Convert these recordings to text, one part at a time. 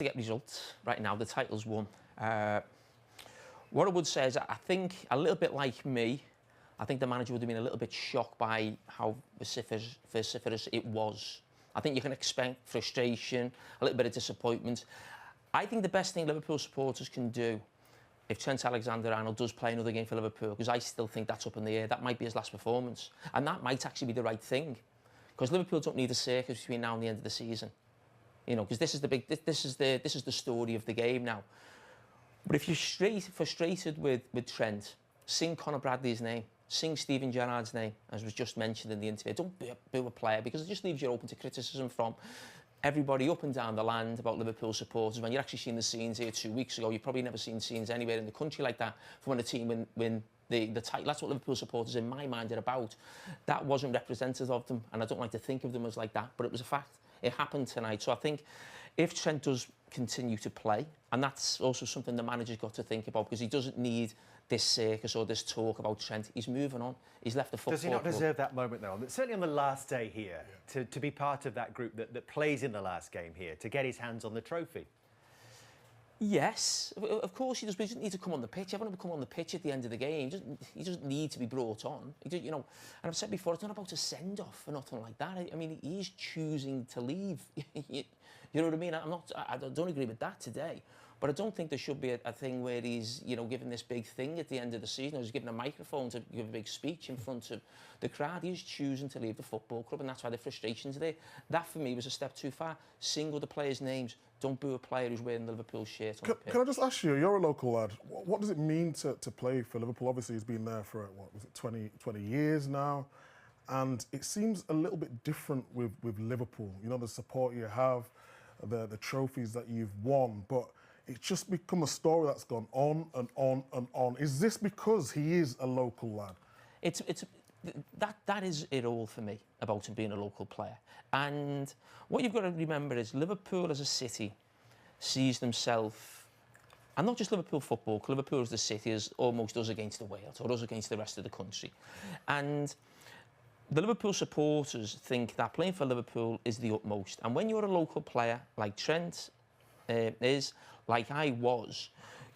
to get results right now. The title's won. What I would say is I think, a little bit like me, I think the manager would have been a little bit shocked by how vociferous it was. I think you can expect frustration, a little bit of disappointment. I think the best thing Liverpool supporters can do, if Trent Alexander Arnold does play another game for Liverpool, because I still think that's up in the air, that might be his last performance. And that might actually be the right thing. Because Liverpool don't need a circus between now and the end of the season. You know, because this is the story of the game now. But if you're frustrated with Trent, sing Conor Bradley's name, sing Steven Gerrard's name, as was just mentioned in the interview. Don't boo a player, because it just leaves you open to criticism from everybody up and down the land about Liverpool supporters. When you're actually seeing the scenes here 2 weeks ago, you've probably never seen scenes anywhere in the country like that from when a team win the title. That's what Liverpool supporters, in my mind, are about. That wasn't representative of them, and I don't like to think of them as like that, but it was a fact. It happened tonight. So I think if Trent does continue to play, and that's also something the manager's got to think about, because he doesn't need this circus or this talk about Trent. He's moving on. He's left the football Does he not club. deserve that moment, though? Certainly on the last day here, to be part of that group that plays in the last game here, to get his hands on the trophy? Yes, of course he does, but he doesn't need to come on the pitch. Everyone will come on the pitch at the end of the game. He doesn't need to be brought on. You know, and I've said before, it's not about a send-off or nothing like that. I mean, he's choosing to leave. You know what I mean? I don't agree with that today. But I don't think there should be a thing where he's, you know, giving this big thing at the end of the season, or he's giving a microphone to give a big speech in front of the crowd. He's choosing to leave the football club, and that's why the frustration's there. That, for me, was a step too far. Single the players' names. Don't boo a player who's wearing the Liverpool shirt on the pitch. Can I just ask you, you're a local lad. What does it mean to play for Liverpool? Obviously, he's been there for, what was it, 20 years now. And it seems a little bit different with Liverpool. You know, the support you have, the trophies that you've won, but it's just become a story that's gone on and on and on. Is this because he is a local lad? That is it all for me about him being a local player. And what you've got to remember is Liverpool as a city sees themselves, and not just Liverpool football, because Liverpool as the city is almost us against the world, or us against the rest of the country. And the Liverpool supporters think that playing for Liverpool is the utmost. And when you're a local player, like Trent is, like I was,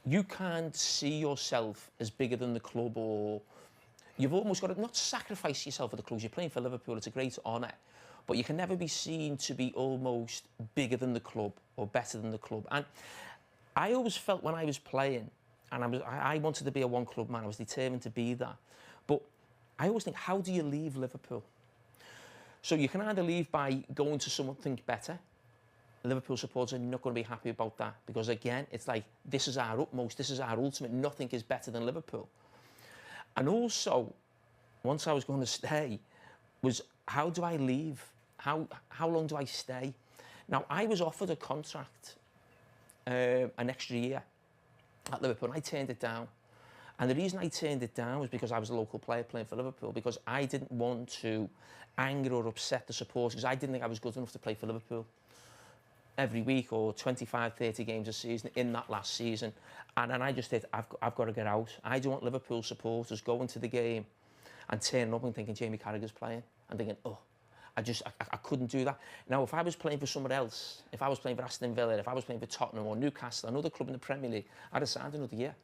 you can't see yourself as bigger than the club, or you've almost got to not sacrifice yourself for the club. You're playing for Liverpool, it's a great honour, but you can never be seen to be almost bigger than the club or better than the club. And I always felt when I was playing, and I wanted to be a one-club man, I was determined to be that, but I always think, how do you leave Liverpool? So you can either leave by going to something better. Liverpool supporters are not going to be happy about that, because again, it's like, this is our utmost, this is our ultimate, nothing is better than Liverpool. And also, once I was going to stay, was how do I leave? How long do I stay? Now, I was offered a contract, an extra year at Liverpool, and I turned it down. And the reason I turned it down was because I was a local player playing for Liverpool, because I didn't want to anger or upset the supporters, because I didn't think I was good enough to play for Liverpool every week, or 25, 30 games a season in that last season. And then I just said, I've got to get out. I don't want Liverpool supporters going to the game and turning up and thinking Jamie Carragher's playing, and thinking, oh, I couldn't do that. Now, if I was playing for someone else, if I was playing for Aston Villa, if I was playing for Tottenham or Newcastle, another club in the Premier League, I'd have signed another year.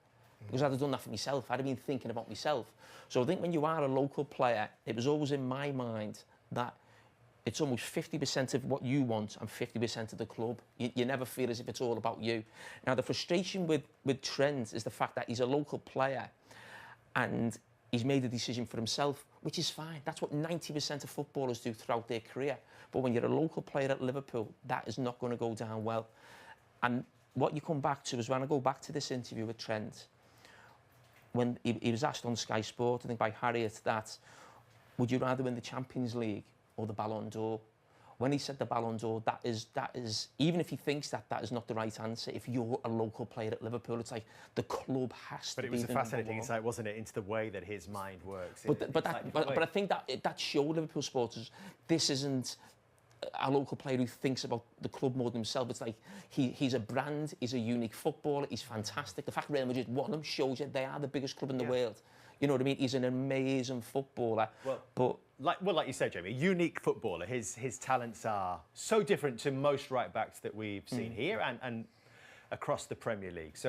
Because I'd have done that for myself. I'd have been thinking about myself. So I think when you are a local player, it was always in my mind that it's almost 50% of what you want and 50% of the club. You never feel as if it's all about you. Now, the frustration with Trent is the fact that he's a local player and he's made a decision for himself, which is fine. That's what 90% of footballers do throughout their career. But when you're a local player at Liverpool, that is not going to go down well. And what you come back to is, when I go back to this interview with Trent, when he was asked on Sky Sport, I think by Harriet, that would you rather win the Champions League or the Ballon d'Or? When he said the Ballon d'Or, that is, even if he thinks that is not the right answer, if you're a local player at Liverpool, it's like the club has to be the number one. But it was a fascinating insight, wasn't it, into the way that his mind works. But I think that showed Liverpool supporters, this isn't a local player who thinks about the club more than himself. It's like he's a brand, he's a unique footballer, he's fantastic. The fact Real Madrid won him shows you they are the biggest club in the world. You know what I mean? He's an amazing footballer. Well, but like you said, Jamie, a unique footballer. His talents are so different to most right backs that we've seen here and across the Premier League. So